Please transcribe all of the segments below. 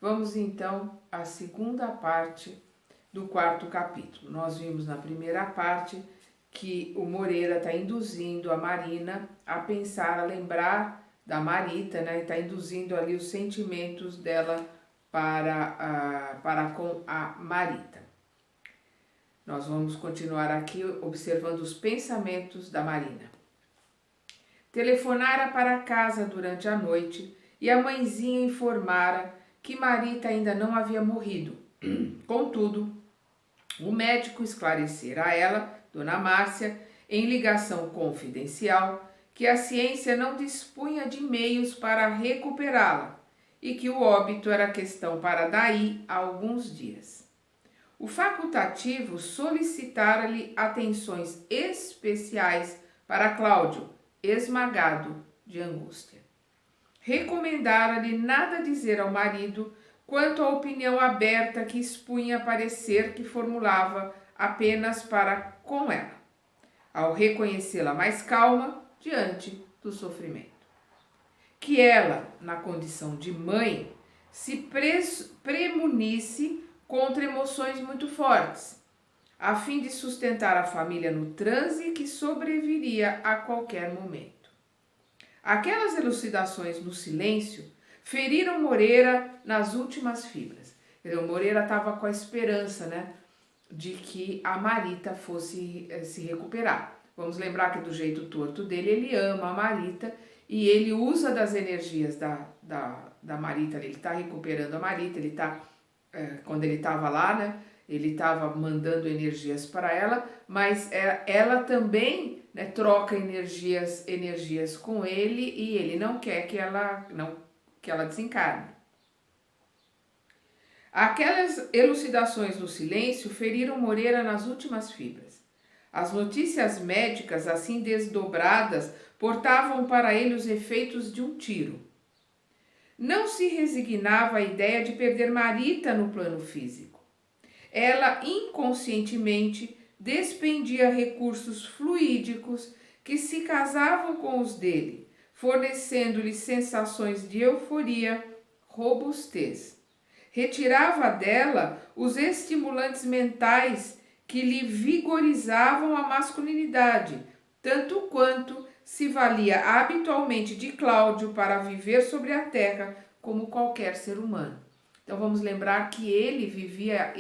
Vamos então à segunda parte do quarto capítulo. Nós vimos na primeira parte que o Moreira está induzindo a Marina a pensar, a lembrar da Marita, né? Está induzindo ali os sentimentos dela para com a Marita. Nós vamos continuar aqui observando os pensamentos da Marina. Telefonara para casa durante a noite e a mãezinha informara que Marita ainda não havia morrido. Contudo, o médico esclarecera a ela, Dona Márcia, em ligação confidencial, que a ciência não dispunha de meios para recuperá-la e que o óbito era questão para daí a alguns dias. O facultativo solicitara-lhe atenções especiais para Cláudio, esmagado de angústia. Recomendara-lhe nada dizer ao marido quanto à opinião aberta que expunha parecer que formulava apenas para com ela, ao reconhecê-la mais calma diante do sofrimento. Que ela, na condição de mãe, se premunisse contra emoções muito fortes, a fim de sustentar a família no transe que sobreviria a qualquer momento. Aquelas elucidações no silêncio feriram Moreira nas últimas fibras. O Moreira estava com a esperança, né, de que a Marita fosse se recuperar. Vamos lembrar que do jeito torto dele, ele ama a Marita e ele usa das energias da Marita, ele está recuperando a Marita, ele está, quando ele estava lá, né, ele estava mandando energias para ela, mas ela também, né, troca energias com ele e ele não quer que ela desencarne. Aquelas elucidações no silêncio feriram Moreira nas últimas fibras. As notícias médicas, assim desdobradas, portavam para ele os efeitos de um tiro. Não se resignava à ideia de perder Marita no plano físico. Ela inconscientemente despendia recursos fluídicos que se casavam com os dele, fornecendo-lhe sensações de euforia, robustez. Retirava dela os estimulantes mentais que lhe vigorizavam a masculinidade, tanto quanto se valia habitualmente de Cláudio para viver sobre a terra como qualquer ser humano. Então vamos lembrar que ele vivia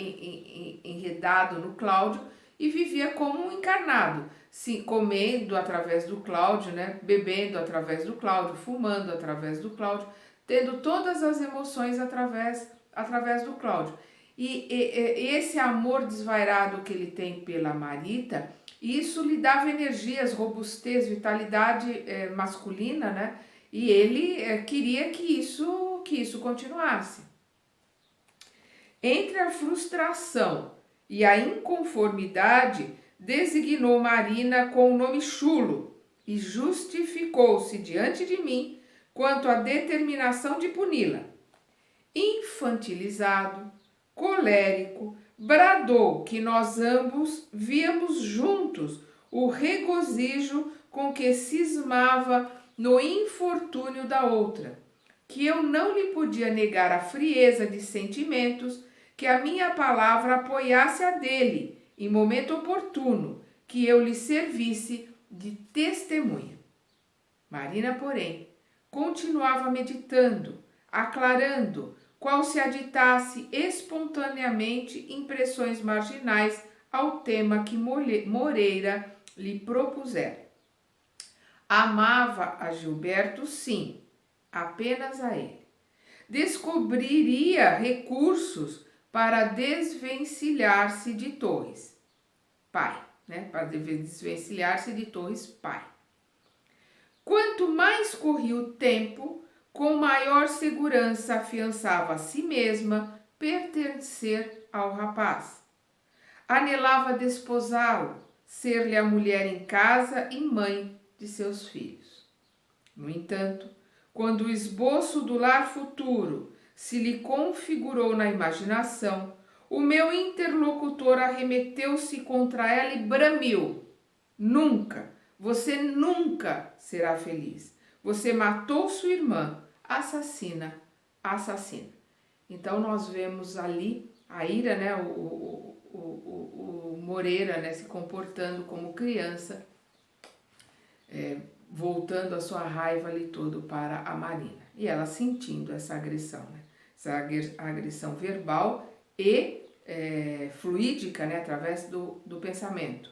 enredado no Cláudio e vivia como um encarnado, sim, comendo através do Cláudio, né? Bebendo através do Cláudio, fumando através do Cláudio, tendo todas as emoções através do Cláudio. E esse amor desvairado que ele tem pela Marita, isso lhe dava energias, robustez, vitalidade masculina, né? E ele queria que isso continuasse. Entre a frustração e a inconformidade, designou Marina com o nome chulo e justificou-se diante de mim quanto à determinação de puni-la. Infantilizado, colérico, bradou que nós ambos víamos juntos o regozijo com que cismava no infortúnio da outra, que eu não lhe podia negar a frieza de sentimentos, que a minha palavra apoiasse a dele em momento oportuno, que eu lhe servisse de testemunha. Marina, porém, continuava meditando, aclarando, qual se aditasse espontaneamente impressões marginais ao tema que Moreira lhe propusera. Amava a Gilberto, sim, apenas a ele. Descobriria recursos para desvencilhar-se de Torres, pai, né? Para desvencilhar-se de Torres, pai. Quanto mais corria o tempo, com maior segurança afiançava a si mesma pertencer ao rapaz. Anelava desposá-lo, ser-lhe a mulher em casa e mãe de seus filhos. No entanto, quando o esboço do lar futuro se lhe configurou na imaginação, o meu interlocutor arremeteu-se contra ela e bramiu. Nunca, você nunca será feliz. Você matou sua irmã, assassina, assassina. Então nós vemos ali a ira, né, o Moreira, né, se comportando como criança, voltando a sua raiva ali todo para a Marina. E ela sentindo essa agressão, né, essa agressão verbal e fluídica, né, através do pensamento.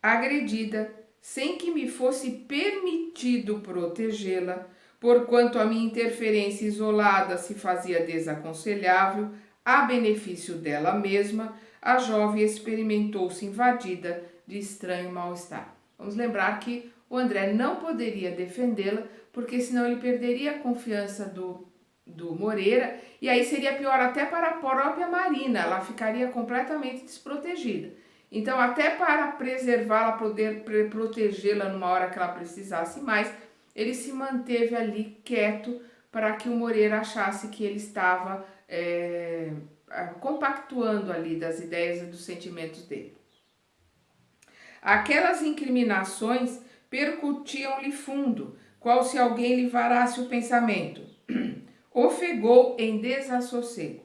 Agredida, sem que me fosse permitido protegê-la, porquanto a minha interferência isolada se fazia desaconselhável, a benefício dela mesma, a jovem experimentou-se invadida de estranho mal-estar. Vamos lembrar que o André não poderia defendê-la, porque senão ele perderia a confiança do Moreira, e aí seria pior até para a própria Marina, ela ficaria completamente desprotegida. Então, até para preservá-la, poder protegê-la numa hora que ela precisasse mais, ele se manteve ali quieto para que o Moreira achasse que ele estava compactuando ali das ideias e dos sentimentos dele. Aquelas incriminações percutiam-lhe fundo, qual se alguém lhe varasse o pensamento. Ofegou em desassossego.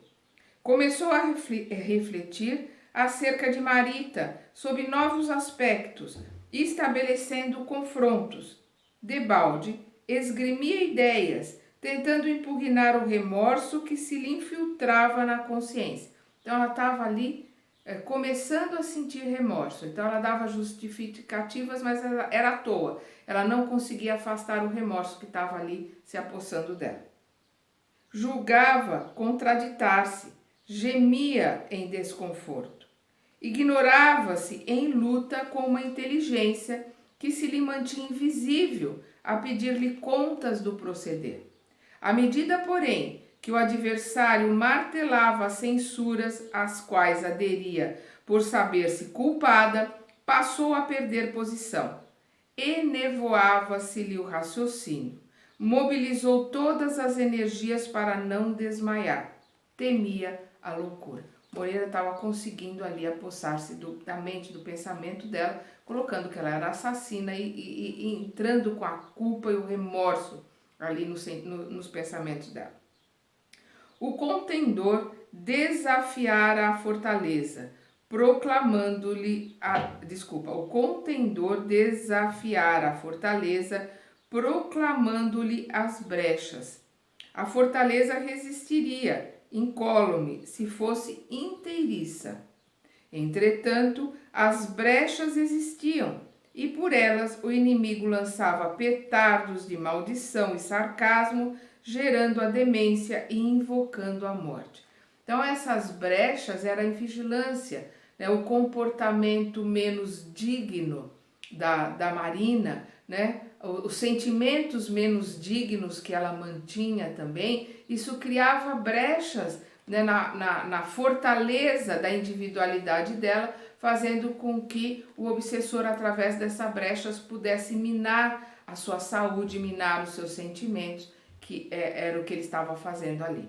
Começou a refletir acerca de Marita, sob novos aspectos, estabelecendo confrontos. Debalde esgrimia ideias, tentando impugnar o remorso que se lhe infiltrava na consciência. Então ela estava ali começando a sentir remorso. Então ela dava justificativas, mas era à toa. Ela não conseguia afastar o remorso que estava ali se apossando dela. Julgava contraditar-se, gemia em desconforto. Ignorava-se em luta com uma inteligência que se lhe mantinha invisível a pedir-lhe contas do proceder. À medida, porém, que o adversário martelava as censuras às quais aderia por saber-se culpada, passou a perder posição. Enevoava-se-lhe o raciocínio. Mobilizou todas as energias para não desmaiar. Temia a loucura. Moreira estava conseguindo ali apossar-se da mente, do pensamento dela, colocando que ela era assassina e entrando com a culpa e o remorso ali nos pensamentos dela. O contendor desafiara a fortaleza, proclamando-lhe o contendor desafiara a fortaleza, proclamando-lhe as brechas. A fortaleza resistiria, incólume, se fosse inteiriça. Entretanto, as brechas existiam, e por elas o inimigo lançava petardos de maldição e sarcasmo, gerando a demência e invocando a morte. Então essas brechas eram a invigilância, né, o comportamento menos digno da Marina, né, os sentimentos menos dignos que ela mantinha também, isso criava brechas, né, na fortaleza da individualidade dela, fazendo com que o obsessor, através dessas brechas, pudesse minar a sua saúde, minar os seus sentimentos, que era o que ele estava fazendo ali.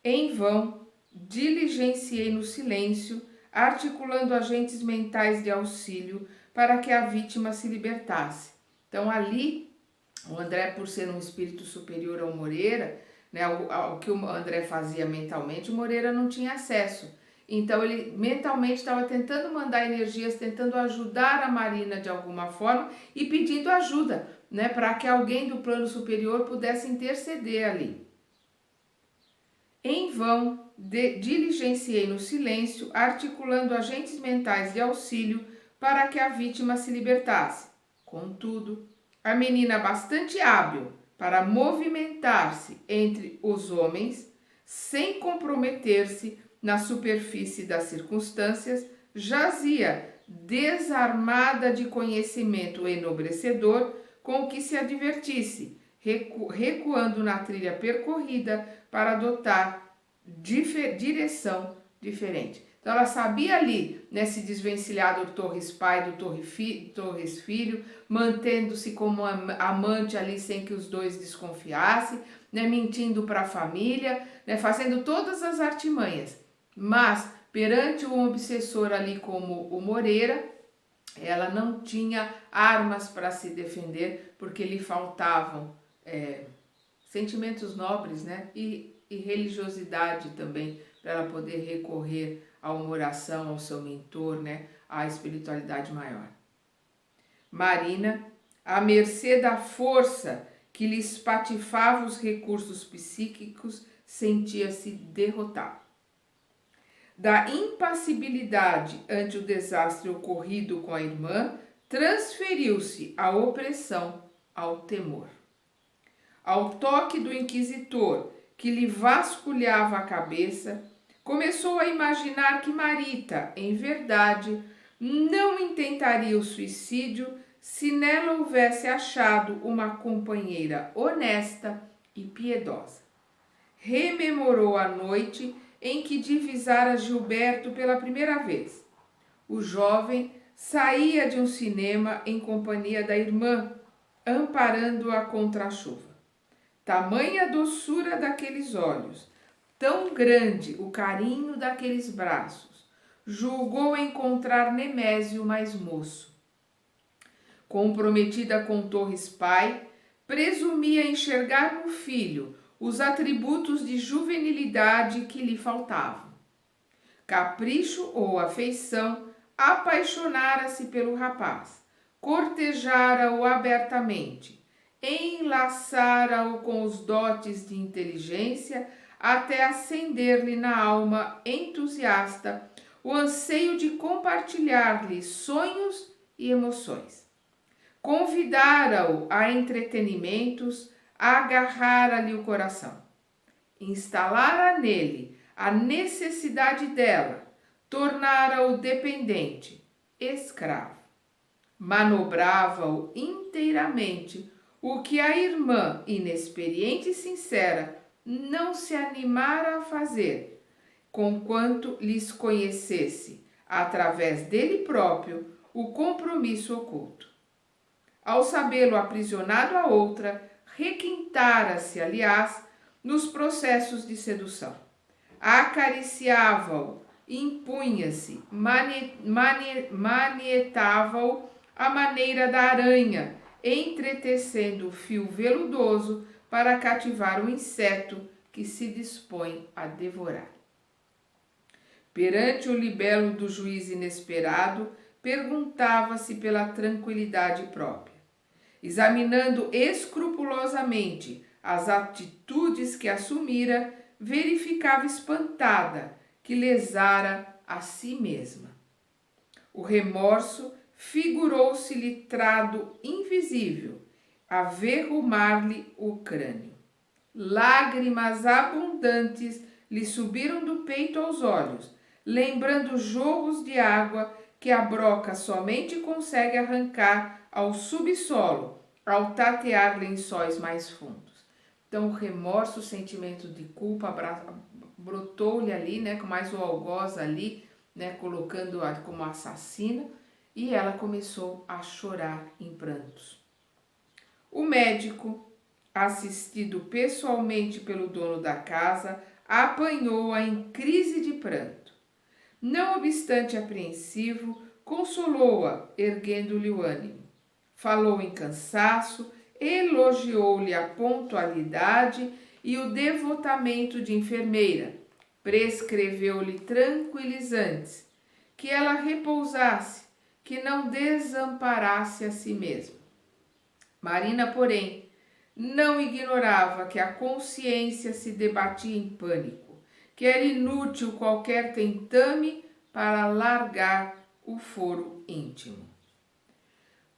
Em vão, diligenciei no silêncio, articulando agentes mentais de auxílio para que a vítima se libertasse. Então ali, o André, por ser um espírito superior ao Moreira, né, ao que o André fazia mentalmente, o Moreira não tinha acesso. Então ele mentalmente estava tentando mandar energias, tentando ajudar a Marina de alguma forma e pedindo ajuda, né, para que alguém do plano superior pudesse interceder ali. Em vão, diligenciei no silêncio, articulando agentes mentais de auxílio para que a vítima se libertasse. Contudo, a menina, bastante hábil para movimentar-se entre os homens, sem comprometer-se na superfície das circunstâncias, jazia desarmada de conhecimento enobrecedor com que se advertisse, recuando na trilha percorrida para adotar direção diferente. Então ela sabia ali, né, se desvencilhar do Torres pai, do Torres filho, mantendo-se como amante ali sem que os dois desconfiassem, né, mentindo para a família, né, fazendo todas as artimanhas. Mas perante um obsessor ali como o Moreira, ela não tinha armas para se defender porque lhe faltavam sentimentos nobres, né? E religiosidade também, para ela poder recorrer a uma oração, ao seu mentor, né? À espiritualidade maior. Marina, à mercê da força que lhe espatifava os recursos psíquicos, sentia-se derrotada. Da impassibilidade ante o desastre ocorrido com a irmã, transferiu-se a opressão ao temor. Ao toque do inquisitor, que lhe vasculhava a cabeça, começou a imaginar que Marita, em verdade, não intentaria o suicídio se nela houvesse achado uma companheira honesta e piedosa. Rememorou a noite em que divisara Gilberto pela primeira vez. O jovem saía de um cinema em companhia da irmã, amparando-a contra a chuva. Tamanha doçura daqueles olhos, tão grande o carinho daqueles braços, julgou encontrar Nemésio mais moço. Comprometida com Torres pai, presumia enxergar no filho os atributos de juvenilidade que lhe faltavam. Capricho ou afeição, apaixonara-se pelo rapaz, cortejara-o abertamente, enlaçara-o com os dotes de inteligência até acender-lhe na alma entusiasta o anseio de compartilhar-lhe sonhos e emoções. Convidara-o a entretenimentos, agarrara-lhe o coração. Instalara nele a necessidade dela, tornara-o dependente, escravo. Manobrava-o inteiramente, o que a irmã, inexperiente e sincera, não se animara a fazer, conquanto lhes conhecesse, através dele próprio, o compromisso oculto. Ao sabê-lo aprisionado a outra, requintara-se, aliás, nos processos de sedução. Acariciava-o, impunha-se, manietava-o à maneira da aranha, entretecendo o fio veludoso para cativar o inseto que se dispõe a devorar. Perante o libelo do juiz inesperado, perguntava-se pela tranquilidade própria. Examinando escrupulosamente as atitudes que assumira, verificava espantada que lesara a si mesma. O remorso figurou-se-lhe trado invisível, a verrumar-lhe o crânio. Lágrimas abundantes lhe subiram do peito aos olhos, lembrando jorros de água que a broca somente consegue arrancar ao subsolo, ao tatear lençóis mais fundos. Então, o remorso, o sentimento de culpa brotou-lhe ali, né, com mais o algoz ali, né, colocando-a como assassina, e ela começou a chorar em prantos. O médico, assistido pessoalmente pelo dono da casa, apanhou-a em crise de pranto. Não obstante apreensivo, consolou-a, erguendo-lhe o ânimo. Falou em cansaço, elogiou-lhe a pontualidade e o devotamento de enfermeira. Prescreveu-lhe tranquilizantes, que ela repousasse, que não desamparasse a si mesma. Marina, porém, não ignorava que a consciência se debatia em pânico, que era inútil qualquer tentame para largar o foro íntimo.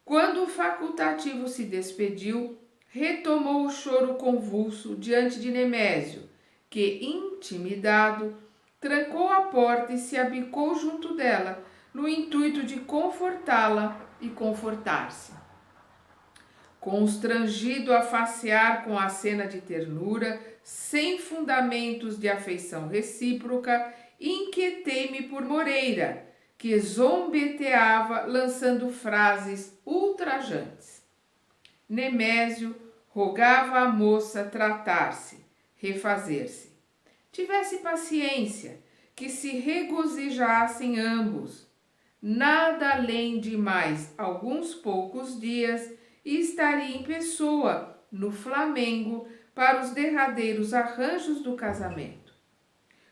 Quando o facultativo se despediu, retomou o choro convulso diante de Nemésio, que, intimidado, trancou a porta e se abicou junto dela, no intuito de confortá-la e confortar-se. Constrangido a facear com a cena de ternura, sem fundamentos de afeição recíproca, inquietei-me por Moreira, que zombeteava, lançando frases ultrajantes. Nemésio rogava à moça tratar-se, refazer-se. Tivesse paciência, que se regozijassem ambos. Nada além de mais alguns poucos dias e estaria em pessoa no Flamengo para os derradeiros arranjos do casamento.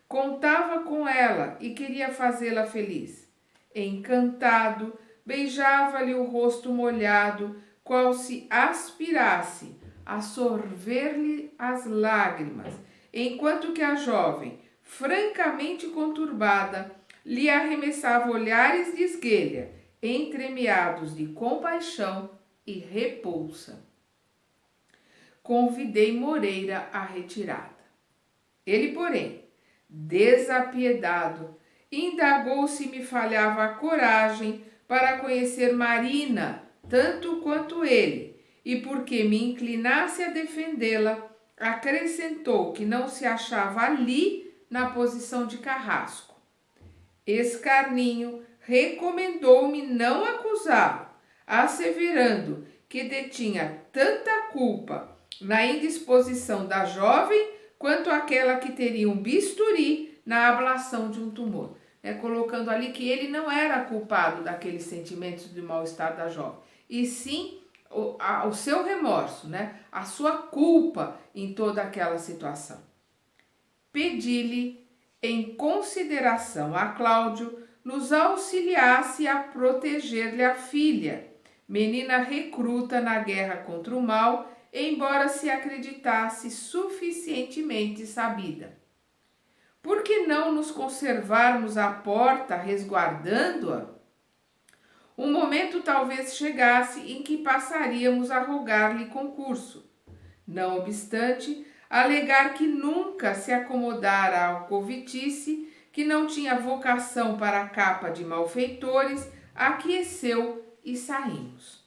Contava com ela e queria fazê-la feliz. Encantado, beijava-lhe o rosto molhado, qual se aspirasse a sorver-lhe as lágrimas, enquanto que a jovem, francamente conturbada, lhe arremessava olhares de esguelha, entremeados de compaixão e repulsa. Convidei Moreira à retirada. Ele, porém, desapiedado, indagou se me falhava a coragem para conhecer Marina tanto quanto ele, e porque me inclinasse a defendê-la, acrescentou que não se achava ali na posição de carrasco. Escarninho recomendou-me não acusá-lo, asseverando que detinha tanta culpa na indisposição da jovem quanto aquela que teria um bisturi na ablação de um tumor. Colocando ali que ele não era culpado daqueles sentimentos de mal-estar da jovem, e sim o seu remorso, a sua culpa em toda aquela situação. Pedi-lhe, em consideração a Cláudio, nos auxiliasse a proteger-lhe a filha, menina recruta na guerra contra o mal, embora se acreditasse suficientemente sabida. Por que não nos conservarmos à porta, resguardando-a? Um momento talvez chegasse em que passaríamos a rogar-lhe concurso. Não obstante, alegar que nunca se acomodara à alcovitice, que não tinha vocação para a capa de malfeitores, aqueceu e saímos.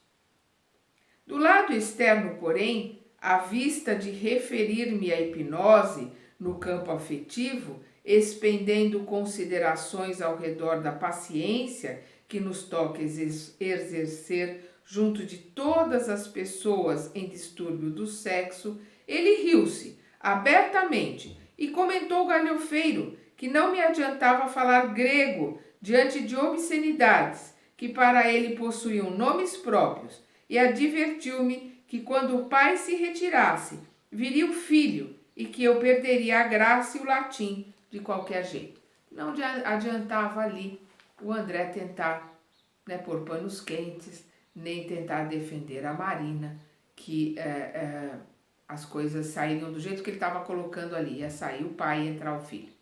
Do lado externo, porém, à vista de referir-me à hipnose no campo afetivo, expendendo considerações ao redor da paciência que nos toca exercer junto de todas as pessoas em distúrbio do sexo, ele riu-se abertamente e comentou galhofeiro que não me adiantava falar grego diante de obscenidades que para ele possuíam nomes próprios, e advertiu-me que quando o pai se retirasse, viria o filho e que eu perderia a graça e o latim de qualquer jeito. Não adiantava ali o André tentar pôr panos quentes, nem tentar defender a Marina, que as coisas saíram do jeito que ele estava colocando ali, ia sair o pai e entrar o filho.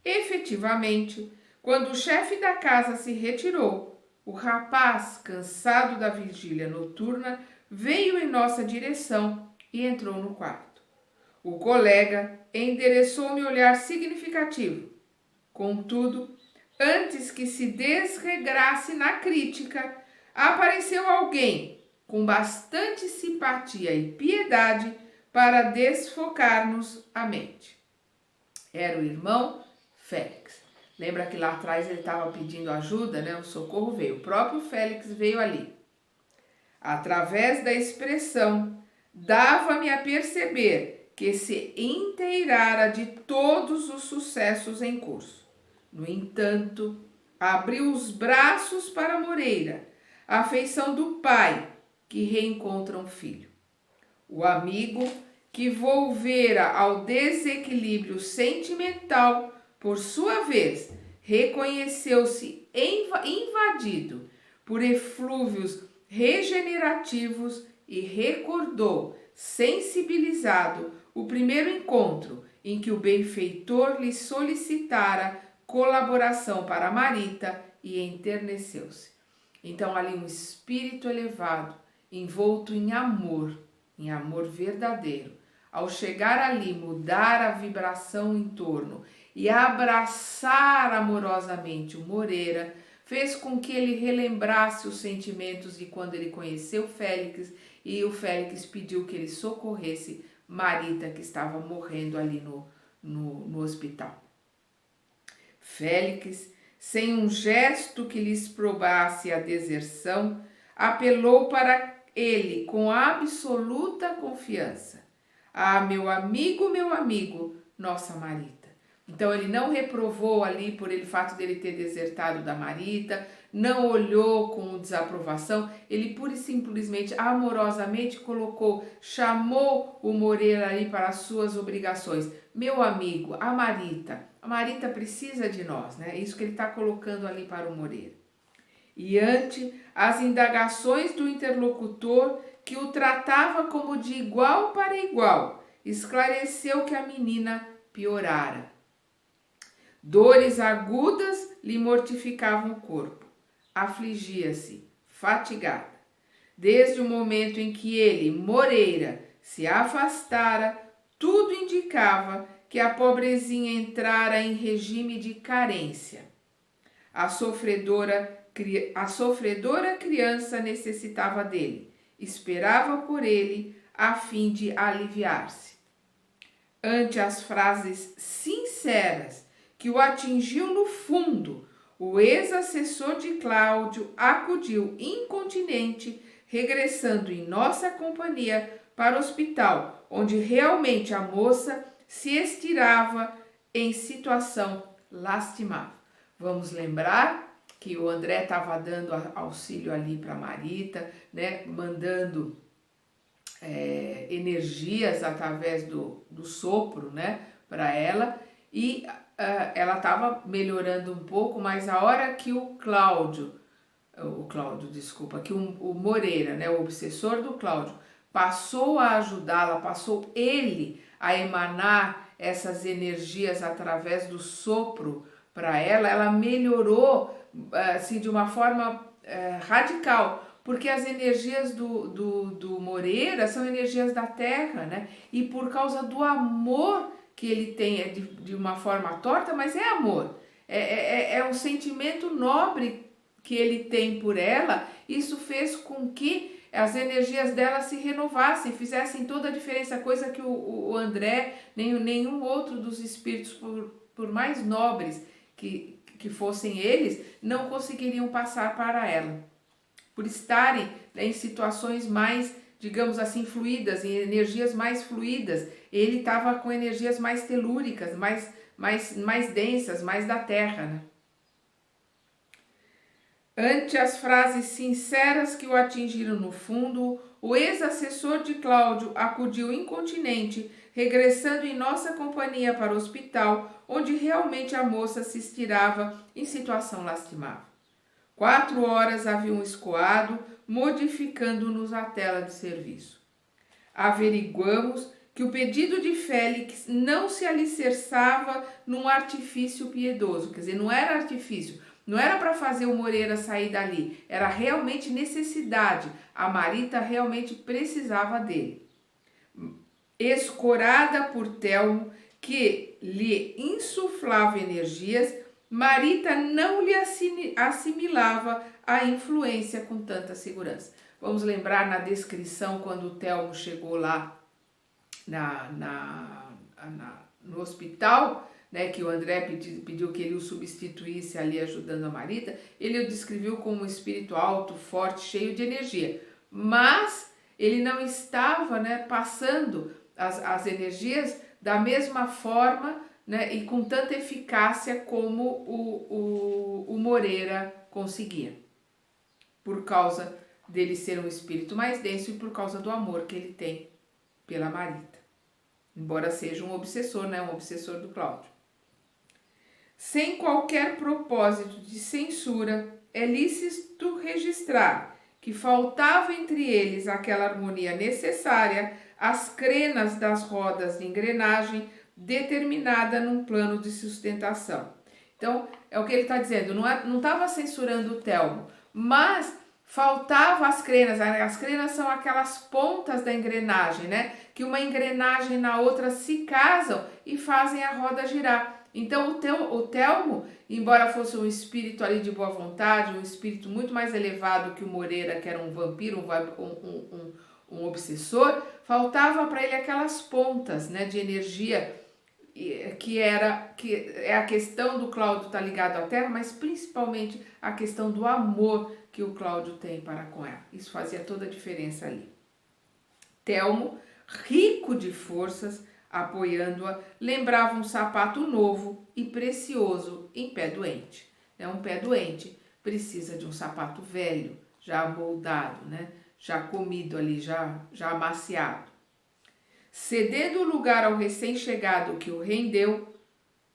Efetivamente, quando o chefe da casa se retirou, o rapaz, cansado da vigília noturna, veio em nossa direção e entrou no quarto. O colega endereçou-me olhar significativo. Contudo, antes que se desregrasse na crítica, apareceu alguém com bastante simpatia e piedade para desfocar-nos a mente. Era o irmão Félix. Lembra que lá atrás ele estava pedindo ajuda, O socorro veio. O próprio Félix veio ali. Através da expressão, dava-me a perceber que se inteirara de todos os sucessos em curso. No entanto, abriu os braços para Moreira, a afeição do pai que reencontra um filho. O amigo que volvera ao desequilíbrio sentimental, por sua vez, reconheceu-se invadido por eflúvios regenerativos e recordou, sensibilizado, o primeiro encontro em que o benfeitor lhe solicitara colaboração para Marita e enterneceu-se. Então ali um espírito elevado, envolto em amor verdadeiro, ao chegar ali, mudar a vibração em torno e abraçar amorosamente o Moreira, fez com que ele relembrasse os sentimentos de quando ele conheceu Félix, e o Félix pediu que ele socorresse Marita, que estava morrendo ali no hospital. Félix, sem um gesto que lhes probasse a deserção, apelou para ele com absoluta confiança. Ah, meu amigo, nossa Marita. Então ele não reprovou ali por ele fato dele ter desertado da Marita, não olhou com desaprovação, ele pura e simplesmente, amorosamente chamou o Moreira ali para as suas obrigações. Meu amigo, a Marita precisa de nós, né? É isso que ele está colocando ali para o Moreira. E ante as indagações do interlocutor, que o tratava como de igual para igual, esclareceu que a menina piorara. Dores agudas lhe mortificavam o corpo. Afligia-se, fatigada. Desde o momento em que ele, Moreira, se afastara, tudo indicava que a pobrezinha entrara em regime de carência. A sofredora criança necessitava dele, esperava por ele a fim de aliviar-se. Ante as frases sinceras que o atingiu no fundo, o ex-assessor de Cláudio acudiu incontinente, regressando em nossa companhia para o hospital, onde realmente a moça se estirava em situação lastimável. Vamos lembrar que o André estava dando auxílio ali para Marita, né, mandando energias através do sopro, né, para ela, e ela estava melhorando um pouco, mas a hora que que o Moreira, né, o obsessor do Cláudio, passou a ajudá-la, passou ele a emanar essas energias através do sopro para ela, ela melhorou assim, de uma forma radical, porque as energias do Moreira são energias da terra, né? E por causa do amor que ele tem, de uma forma torta, mas é amor, é um sentimento nobre que ele tem por ela. Isso fez com que as energias dela se renovassem, fizessem toda a diferença, coisa que o André, nenhum outro dos espíritos, por mais nobres que fossem eles, não conseguiriam passar para ela. Por estarem, né, em situações mais, digamos assim, fluídas, em energias mais fluídas, ele estava com energias mais telúricas, mais densas, mais da terra, né? Ante as frases sinceras que o atingiram no fundo, o ex-assessor de Cláudio acudiu incontinente, regressando em nossa companhia para o hospital, onde realmente a moça se estirava em situação lastimável. 4 horas haviam escoado, modificando-nos a tela de serviço. Averiguamos que o pedido de Félix não se alicerçava num artifício piedoso, quer dizer, não era artifício, não era para fazer o Moreira sair dali, era realmente necessidade. A Marita realmente precisava dele. Escorada por Telmo, que lhe insuflava energias, Marita não lhe assimilava a influência com tanta segurança. Vamos lembrar na descrição, quando o Telmo chegou lá no hospital, né, que o André pediu que ele o substituísse ali ajudando a Marita, ele o descreveu como um espírito alto, forte, cheio de energia, mas ele não estava, né, passando as energias da mesma forma, né, e com tanta eficácia como o Moreira conseguia, por causa dele ser um espírito mais denso e por causa do amor que ele tem pela Marita, embora seja um obsessor, né, um obsessor do Cláudio. Sem qualquer propósito de censura, é lícito registrar que faltava entre eles aquela harmonia necessária às crenas das rodas de engrenagem determinada num plano de sustentação. Então, é o que ele está dizendo, não estava censurando o Telmo, mas faltava as crenas. As crenas são aquelas pontas da engrenagem, né? Que uma engrenagem na outra se casam e fazem a roda girar. Então o Telmo, embora fosse um espírito ali de boa vontade, um espírito muito mais elevado que o Moreira, que era um vampiro, um obsessor, faltava para ele aquelas pontas, né, de energia, que é a questão do Cláudio estar ligado à terra, mas principalmente a questão do amor que o Cláudio tem para com ela. Isso fazia toda a diferença ali. Telmo, rico de forças, apoiando-a, lembrava um sapato novo e precioso em pé doente. É um pé doente, precisa de um sapato velho, já moldado, né? Já comido ali, já amaciado. Cedendo o lugar ao recém-chegado que o rendeu,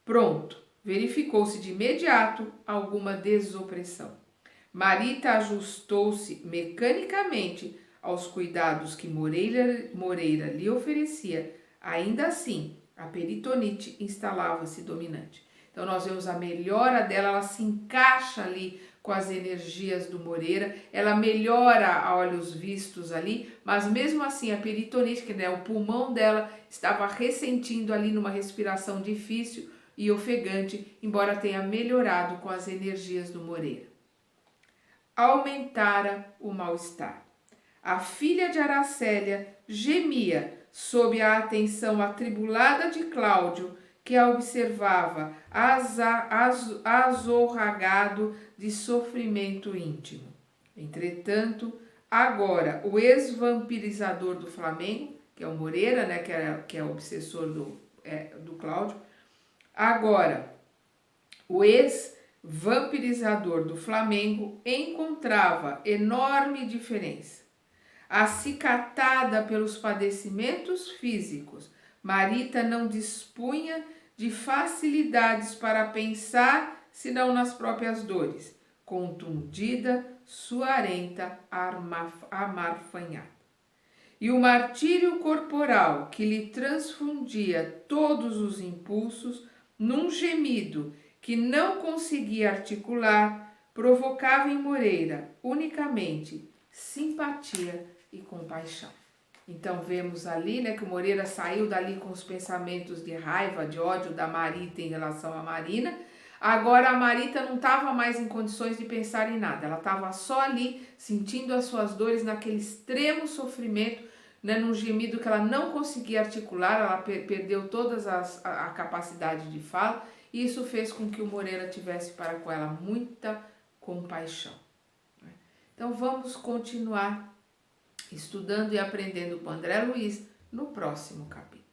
pronto, verificou-se de imediato alguma desopressão. Marita ajustou-se mecanicamente aos cuidados que Moreira lhe oferecia. Ainda assim, a peritonite instalava-se dominante. Então, nós vemos a melhora dela, ela se encaixa ali com as energias do Moreira, ela melhora a olhos vistos ali, mas mesmo assim a peritonite, que né, o pulmão dela estava ressentindo ali numa respiração difícil e ofegante, embora tenha melhorado com as energias do Moreira. Aumentara o mal-estar. A filha de Aracélia gemia sob a atenção atribulada de Cláudio, que a observava azorragado de sofrimento íntimo. Entretanto, agora o ex-vampirizador do Flamengo, que é o Moreira, né, que é o obsessor do Cláudio, agora o ex-vampirizador do Flamengo encontrava enorme diferença. Acicatada pelos padecimentos físicos, Marita não dispunha de facilidades para pensar, senão nas próprias dores, contundida, suarenta, amarfanhada. E o martírio corporal que lhe transfundia todos os impulsos, num gemido que não conseguia articular, provocava em Moreira unicamente simpatia e compaixão. Então vemos ali, né, que o Moreira saiu dali com os pensamentos de raiva, de ódio da Marita em relação à Marina. Agora a Marita não estava mais em condições de pensar em nada. Ela estava só ali sentindo as suas dores naquele extremo sofrimento, né, num gemido que ela não conseguia articular. Ela perdeu toda a capacidade de fala. E isso fez com que o Moreira tivesse para com ela muita compaixão. Então vamos continuar estudando e aprendendo com André Luiz no próximo capítulo.